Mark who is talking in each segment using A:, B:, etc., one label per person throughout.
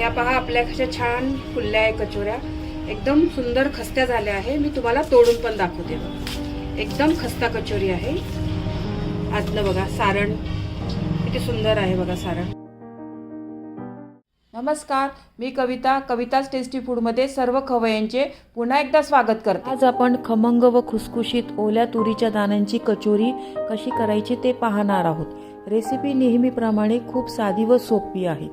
A: या पहा आपल्या कशा छान फुलल्या आहे कचोऱ्या, एकदम सुंदर खस्त्या झाल्या आहे। मी तुम्हाला तोडून पण दाखवते बघा, एकदम खस्ता कचोरी आहे। आतलं बघा सारण किती सुंदर आहे बघा सारण। नमस्कार, मी कविता, कविताच टेस्टी फूडमध्ये सर्व खवय्यांचे पुन्हा एकदा स्वागत करते।
B: आज आपण खमंग व खुसखुशीत ओल्या तुरीच्या दाण्यांची कचोरी कशी करायची ते पाहणार आहोत। रेसिपी नेहमीप्रमाणे खूप साधी व सोपी आहे।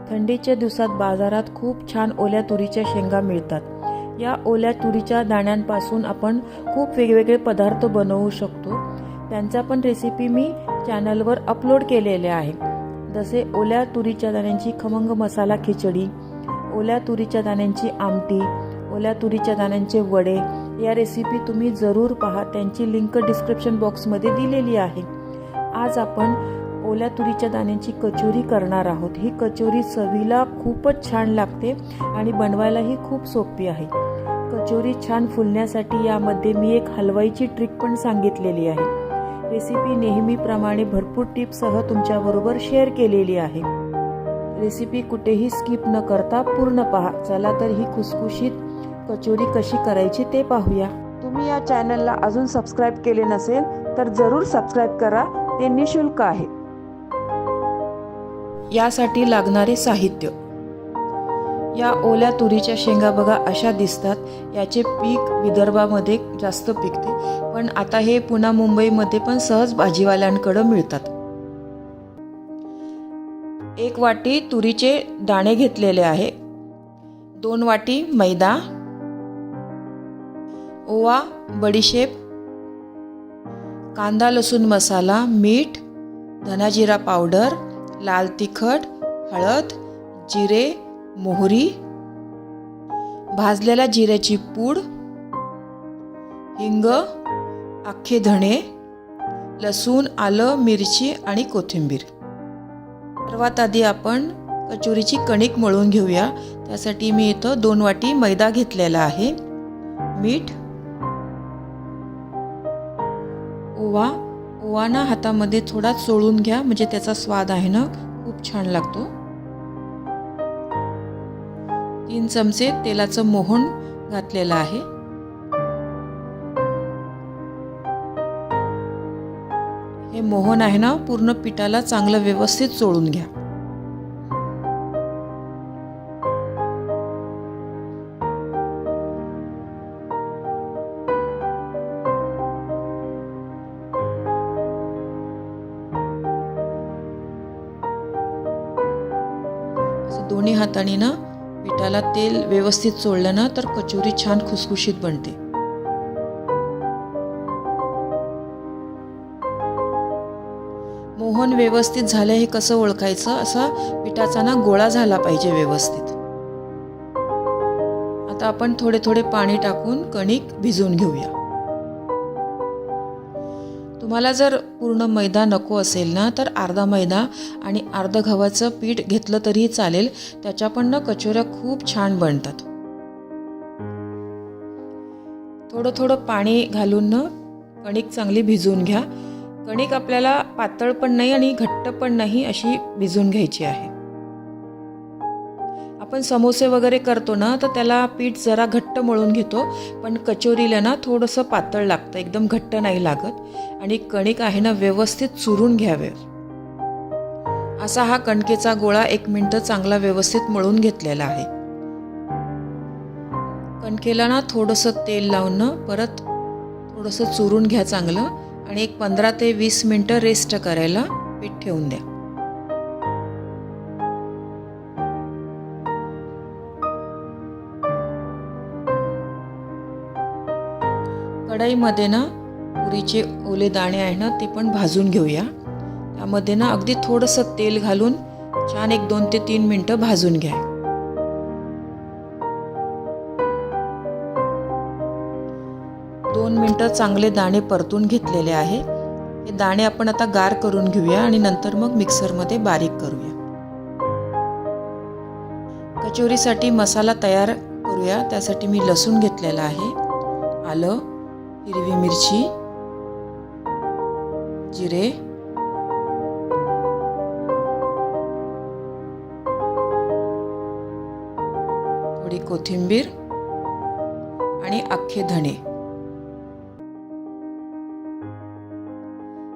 B: थंडीच्या दिवसात बाजारात खूप छान ओल्या तुरीच्या शेंगा मिळतात। या ओल्या तुरीच्या दाण्यांपासून आपण खूप वेगवेगळे पदार्थ बनवू शकतो। त्यांचा पण रेसिपी मी चॅनलवर अपलोड केलेले आहे, जसे ओल्या तुरीच्या दाण्यांची खमंग मसाला खिचडी, ओल्या तुरीच्या दाण्यांची आमटी, ओल्या तुरीच्या दाण्यांचे वडे। या रेसिपी तुम्ही जरूर पहा, त्यांची लिंक डिस्क्रिप्शन बॉक्समध्ये दिलेली आहे। आज आपण ओल्या तुरीच्या दाण्यांची कचोरी करणार आहोत। ही कचोरी चवीला खूपच छान लागते आणि बनवायलाही खूप सोपी आहे। कचोरी छान फुलण्यासाठी यामध्ये मी एक हलवाईची ट्रिक पण सांगितलेली आहे। रेसिपी नेहमीप्रमाणे भरपूर टिप्ससह तुमच्याबरोबर शेअर केलेली आहे। रेसिपी कुठेही स्किप न करता पूर्ण पहा। चला तर ही खुसखुशीत कचोरी कशी करायची ते पाहूया। तुम्ही या चॅनलला अजून सबस्क्राईब केले नसेल तर जरूर सबस्क्राईब करा, ते निशुल्क आहे। यासाठी लागणारे साहित्य, या ओल्या तुरीच्या शेंगा बघा अशा दिसतात। याचे पीक विदर्भामध्ये जास्त पिकते, पण आता हे पुणे मुंबईमध्ये पण सहज भाजीवाल्यांकडे मिळतात। 1 वाटी तुरीचे दाणे घेतलेले आहे, 2 वाटी मैदा, ओवा, बडीशेप, कांदा लसूण मसाला, मीठ, धना जिरा पावडर, लाल तिखट, हळद, जिरे, मोहरी, भाजलेल्या जिऱ्याची पूड, हिंग, अख्खे धणे, लसूण, आलं, मिरची आणि कोथिंबीर। सर्वात आधी आपण कचोरीची कणिक मळून घेऊया। त्यासाठी मी इथं 2 वाटी मैदा घेतलेला आहे, मीठ, ओवा ना हातामध्ये थोडा चोळून घ्या, म्हणजे त्याचा स्वाद आहे ना खूप छान लागतो। 3 चमचे तेलाचं मोहन घातलेलं आहे। हे मोहन आहे ना पूर्ण पिठाला चांगलं व्यवस्थित चोळून घ्या। दोन्ही हातांनी ना पिठाला तेल व्यवस्थित चोळलं ना तर कचोरी छान खुसखुशीत बनते। मोहन व्यवस्थित झाले हे कसं ओळखायचं, असा पिठाचा ना गोळा झाला पाहिजे व्यवस्थित। आता आपण थोडे थोडे पाणी टाकून कणिक भिजवून घेऊया। तुम्हाला जर पूर्ण मैदा नको असेल ना तर अर्धा मैदा आणि अर्ध गव्हाचं पीठ घेतलं तरीही चालेल, त्याच्या पण ना कचोऱ्या खूप छान बनतात। थोडं थोडं पाणी घालून ना कणिक चांगली भिजवून घ्या। कणिक आपल्याला पातळ पण नाही आणि घट्ट पण नाही अशी भिजवून घ्यायची आहे। आपण समोसे वगैरे करतो ना तर त्याला पीठ जरा घट्ट मळून घेतो, पण कचोरीला ना थोडंसं पातळ लागतं, एकदम घट्ट नाही लागत। आणि कणिक आहे ना व्यवस्थित चुरून घ्यावे। असा हा कणकेचा गोळा 1 मिनिट चांगला व्यवस्थित मळून घेतलेला आहे। कणकेला ना थोडंसं तेल लावून ना परत थोडंसं चुरून घ्या चांगलं, आणि एक 15 ते 20 मिनिटं रेस्ट करायला पीठ ठेवून द्या। कढईमध्ये ना तुरीचे ओले दाणे आहे ना ते पण भाजून घेऊया। त्यामध्ये ना अगदी थोडंसं तेल घालून छान 2 ते 3 मिनिटं भाजून घ्या। 2 मिनिटं चांगले दाणे परतून घेतलेले आहे। हे दाणे आपण आता गार करून घेऊया आणि नंतर मग मिक्सरमध्ये बारीक करूया। कचोरीसाठी मसाला तयार करूया। त्यासाठी मी लसूण घेतलेला आहे, आलं, हिरवी मिरची, जिरे, थोडी कोथिंबीर आणि अख्खे धणे.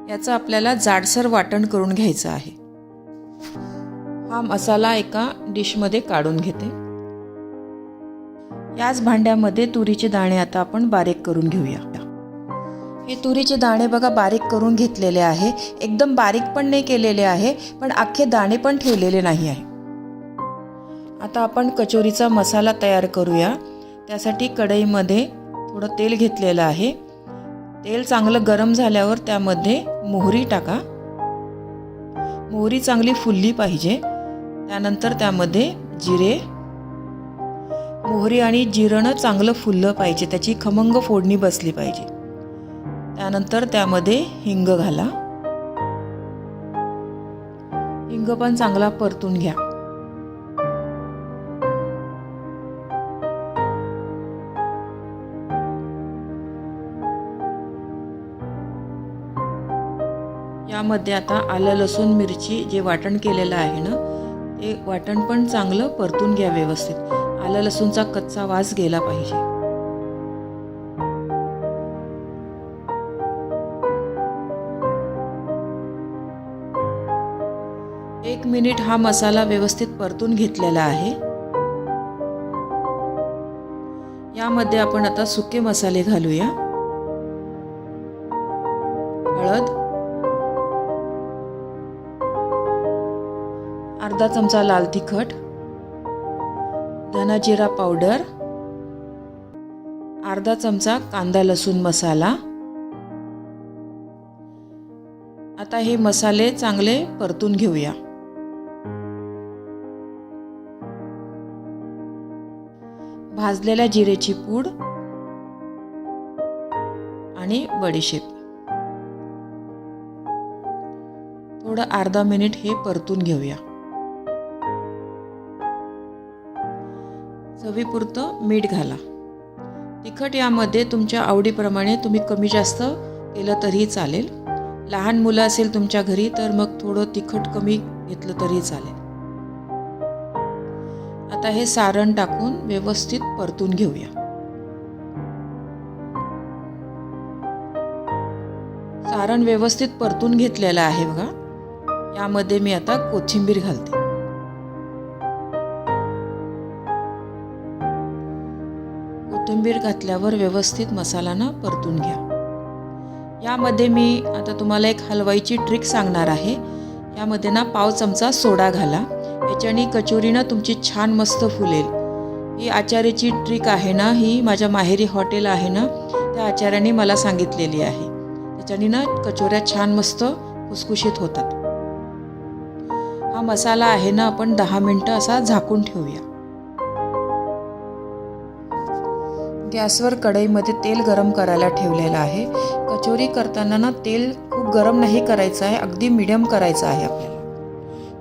B: याचं आपल्याला जाडसर वाटण करून घ्यायचं आहे. हा मसाला एका डिशमध्ये काढून घेते. याच भांड्यामध्ये तुरीचे दाणे आता आपण बारीक करून घेऊया. हे तुरीचे दाणे बघा बारीक करून घेतलेले आहे. एकदम बारीक पण नाही केलेले आहे, पण अख्खे दाणे पण ठेवलेले नाही आहे. आता आपण कचोरीचा मसाला तयार करूया. त्यासाठी कढईमध्ये थोडं तेल घेतलेलं आहे. तेल चांगलं गरम झाल्यावर त्यामध्ये मोहरी टाका. मोहरी चांगली फुलली पाहिजे. त्यानंतर त्यामध्ये जिरे. मोहरी आणि जिरं चांगलं फुललं पाहिजे, त्याची खमंग फोडणी बसली पाहिजे. त्यानंतर त्यामध्ये हिंग घाला. हिंग पण चांगला परतून घ्या. यामध्ये आता आलं लसूण मिरची जे वाटण केलेलं आहे ना, ते वाटण पण चांगलं परतून घ्या व्यवस्थित. आलं लसूणचा कच्चा वास गेला पाहिजे. 1 मिनिट हा मसाला व्यवस्थित परतून घेतलेला आहे. यामध्ये आपण आता सुके मसाले घालूया. हळद, अर्धा चमचा लाल तिखट, धना जिरा पावडर, अर्धा चमचा कांदा लसूण मसाला. आता हे मसाले चांगले परतून घेऊया. भाजलेल्या जिरेची पूड आणि बडीशेप. थोडं अर्धा मिनिट हे परतून घेऊया. चवीपुरतं मीठ घाला. तिखट यामध्ये तुमच्या आवडीप्रमाणे तुम्ही कमी जास्त केलं तरी चालेल. लहान मुलं असेल तुमच्या घरी तर मग थोडं तिखट कमी घेतलं तरी चालेल. आता हे सारण टाकून व्यवस्थित परतून घेऊया. सारण व्यवस्थित परतून घेतलेलं आहे बघा. यामध्ये मी आता कोथिंबीर घालते. कोथिंबीर घातल्यावर व्यवस्थित मसाला परतून घ्या. यामध्ये मी आता तुम्हाला एक हलवाईची ट्रिक सांगणार आहे. यामध्ये पाव चमचा सोडा घाला. याच्याने कचोरी तुमची छान मस्त फुलेल. ही आचार्याची ट्रिक आहे ना, ही माझ्या माहेरी हॉटेल आहे ना, त्या आचार्याने मला सांगितलेली आहे. त्याच्याने कचोऱ्या छान मस्त खुसखुशीत होतात. हा मसाला आहे ना, आपण 10 मिनिटं असा झाकून ठेवूया. गॅसवर कढईमध्ये तेल गरम करायला ठेवलेलं आहे. कचोरी करताना तेल खूप गरम नाही करायचं आहे, अगदी मीडियम करायचं आहे आपल्याला.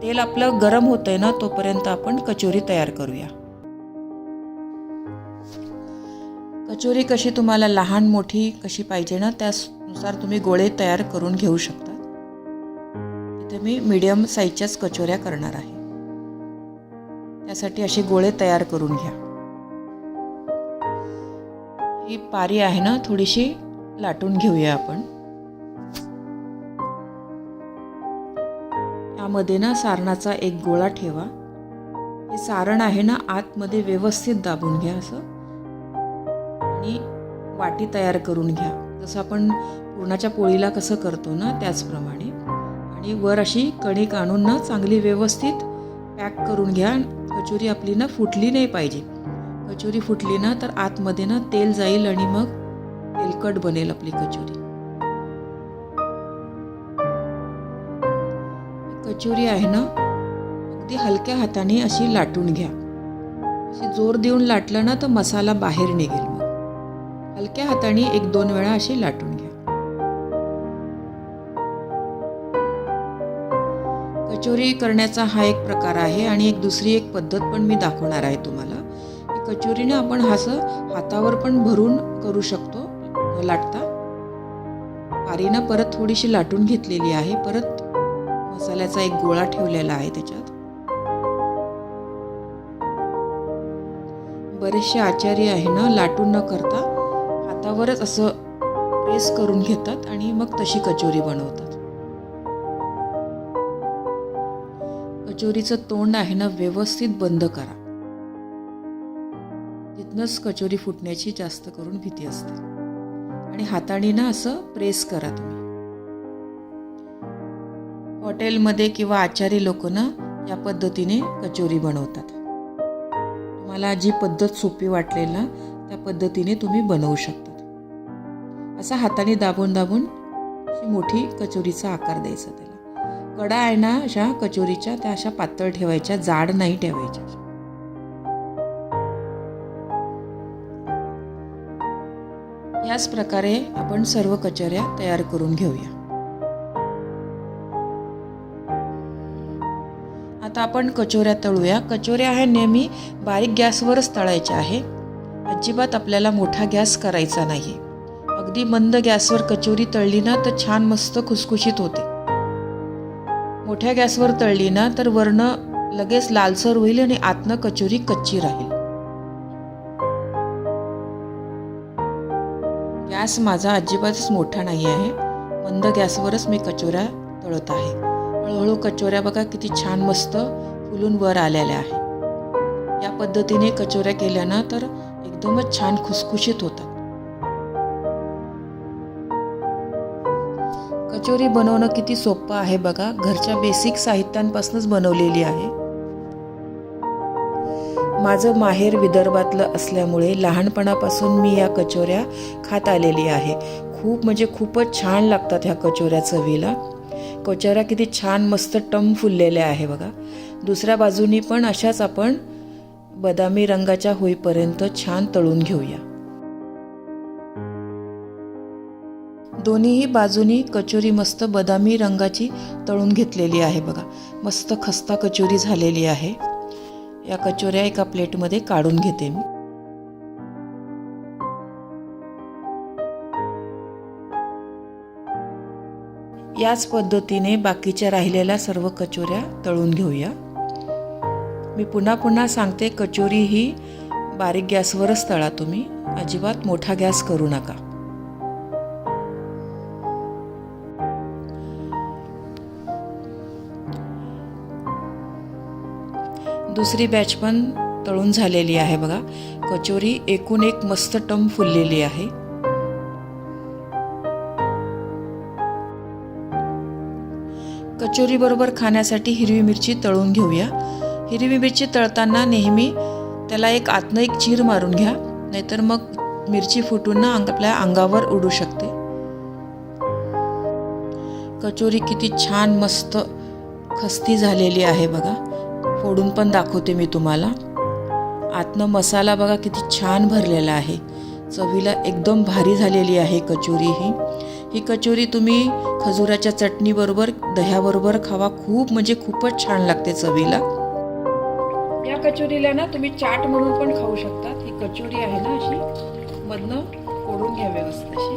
B: तेल आपलं गरम होतंय ना, तोपर्यंत आपण कचोरी तयार करूया. कचोरी कशी तुम्हाला लहान मोठी कशी पाहिजे ना, त्यानुसार तुम्ही गोळे तयार करून घेऊ शकता. इथे मी मीडियम साईजच्याच कचोऱ्या करणार आहे. त्यासाठी असे गोळे तयार करून घ्या. ही पारी आहे ना, थोडीशी लाटून घेऊया आपण. यामध्ये ना सारणाचा एक गोळा ठेवा. हे सारण आहे ना, आतमध्ये व्यवस्थित दाबून घ्या असं, आणि वाटी तयार करून घ्या. जसं आपण पुरणाच्या पोळीला कसं करतो ना, त्याचप्रमाणे. आणि वर अशी कणिक आणून ना चांगली व्यवस्थित पॅक करून घ्या. कचोरी आपली ना फुटली नाही पाहिजे. कचोरी फुटली ना तर आतमध्ये ना तेल जाईल आणि मग तेलकट बनेल आपली कचोरी. कचोरी आहे ना, अगदी हलक्या हाताने अशी लाटून घ्या. अशी जोर देऊन लाटलं ना तर मसाला बाहेर निघेल. मग हलक्या हाताने 1-2 वेळा अशी लाटून घ्या. कचोरी करण्याचा हा एक प्रकार आहे. आणि दुसरी एक पद्धत पण मी दाखवणार आहे तुम्हाला. कचोरीने आपण असं हातावर पण भरून करू शकतो न लाटता. पारीनं परत थोडीशी लाटून घेतलेली आहे. परत मसाल्याचा एक गोळा ठेवलेला आहे त्याच्यात. बरेचसे आचारी आहे ना, लाटून न करता हातावरच असं प्रेस करून घेतात आणि मग तशी कचोरी बनवतात. कचोरीचं तोंड आहे ना, व्यवस्थित बंद करा. तिथनंच कचोरी फुटण्याची जास्त करून भीती असते. आणि हाताने ना असं प्रेस करा तुम्ही. हॉटेलमध्ये किंवा आचारी लोक ना या पद्धतीने कचोरी बनवतात. तुम्हाला जी पद्धत सोपी वाटलेल ना, त्या पद्धतीने तुम्ही बनवू शकता. असा हाताने दाबून दाबून मोठी कचोरीचा आकार द्यायचा त्याला. कडा आहे ना अशा कचोरीच्या, त्या अशा पातळ ठेवायच्या, जाड नाही ठेवायच्या. याच प्रकारे आपण सर्व कचोऱ्या तयार करून घेऊया. आता आपण कचोऱ्या तळूया. कचोऱ्या आहे नेहमी बारीक गॅसवरच तळायच्या आहे. अजिबात आपल्याला मोठा गॅस करायचा नाही. अगदी मंद गॅसवर कचोरी तळली ना तर छान मस्त खुसखुशीत होते. मोठ्या गॅसवर तळली ना तर वर्ण लगेच लालसर होईल आणि आतनं कचोरी कच्ची राहील. गॅस माझा अजिबातच मोठा नाही आहे. मंद गॅसवरच मी कचोऱ्या तळत आहे. हळूहळू कचोऱ्या बघा किती छान मस्त फुलून वर आलेल्या आहे. या पद्धतीने कचोऱ्या केल्या ना तर एकदमच छान खुसखुशीत होतात. कचोरी बनवणं किती सोपं आहे बघा. घरच्या बेसिक साहित्यांपासूनच बनवलेली आहे. माझं माहेर विदर्भातलं असल्यामुळे लहानपणापासून मी या कचोऱ्या खात आलेली आहे. खूप म्हणजे खूपच छान लागतात ह्या कचोऱ्या चवीला. कचोऱ्या किती छान मस्त टम फुललेल्या आहे बघा. दुसऱ्या बाजूनी पण अशाच आपण बदामी रंगाच्या होईपर्यंत छान तळून घेऊया. दोन्हीही बाजूनी कचोरी मस्त बदामी रंगाची तळून घेतलेली आहे बघा. मस्त खस्ता कचोरी झालेली आहे. या कचोऱ्या एका प्लेटमध्ये काढून घेते मी. याच पद्धतीने बाकीच्या राहिलेल्या सर्व कचोऱ्या तळून घेऊया. मी पुन्हा पुन्हा सांगते, कचोरी ही बारीक गॅसवरच तळा तुम्ही. अजिबात मोठा गॅस करू नका. दुसरी बॅच पण तळून झालेली आहे बघा. कचोरी एकूण एक मस्त टम फुललेली आहे. कचोरी बरोबर खाण्यासाठी हिरवी मिरची तळून घेऊया. हिरवी मिरची तळताना नेहमी त्याला एक आतनं एक चीर मारून घ्या, नाहीतर मग मिरची फुटून ना आपल्या अंगावर उडू शकते. कचोरी किती छान मस्त खस्ती झालेली आहे बघा. फोडून पण दाखवते मी तुम्हाला. आतनं मसाला बघा किती छान भरलेला आहे. चवीला एकदम भारी झालेली आहे कचोरी ही कचोरी तुम्ही खजुराच्या चटणीबरोबर, दह्याबरोबर खावा. खूप म्हणजे खूपच छान लागते चवीला. या कचोरीला ना तुम्ही चाट म्हणून पण खाऊ शकता. ही कचोरी आहे ना अशी मधनं फोडून घ्या व्यवस्थित अशी.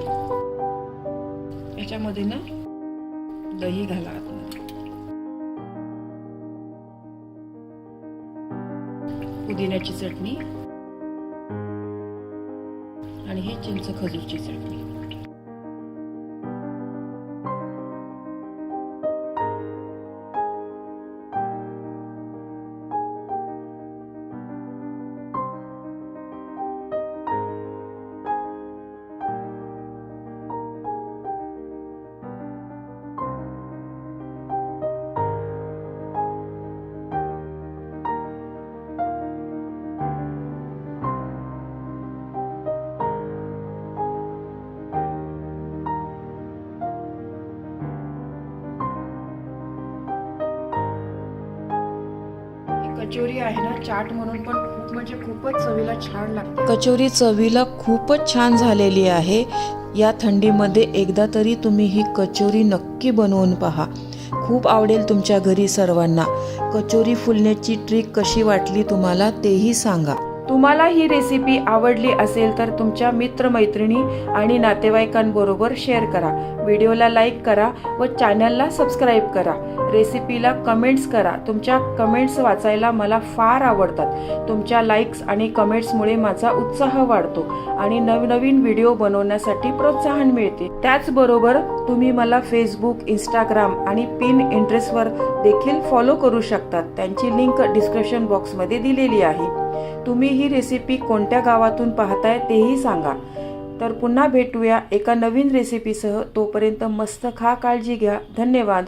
B: याच्यामध्ये ना दही घाला आतमध्ये, पुदिन्याची चटणी आणि ही चिंच खजूरची चटणी. कचोरी आहे ना चाट म्हणून पण खूप म्हणजे खूपच चवीला छान लागते. कचोरी चवीला खूपच छान झालेली आहे. या थंडीमध्ये एकदा तरी तुम्ही ही कचोरी नक्की बनवून पहा. खूप आवडेल तुमच्या घरी सर्वांना. कचोरी फुलण्याची ट्रिक कशी वाटली तुम्हाला तेही सांगा. तुम्हाला ही रेसिपी आवडली असेल तर तुमच्या मित्रमैत्रिणी आणि नातेवाईकांबरोबर शेअर करा. व्हिडिओला लाईक करा व चॅनलला सबस्क्राईब करा. रेसिपीला कमेंट्स करा. तुमच्या कमेंट्स वाचायला मला फार आवडतात. तुमच्या लाईक्स आणि कमेंट्समुळे माझा उत्साह वाढतो आणि नवनवीन व्हिडिओ बनवण्यासाठी प्रोत्साहन मिळते. त्याचबरोबर तुम्ही मला फेसबुक, इंस्टाग्राम आणि पिनट्रेस्टवर देखील फॉलो करू शकतात. त्यांची लिंक डिस्क्रिप्शन बॉक्समध्ये दिलेली आहे. तुम्ही ही रेसिपी कोणत्या गावातून पाहताय तेही सांगा. तर पुन्हा भेटूया एका नवीन रेसिपीसह. तोपर्यंत मस्त खा, काळजी घ्या. धन्यवाद.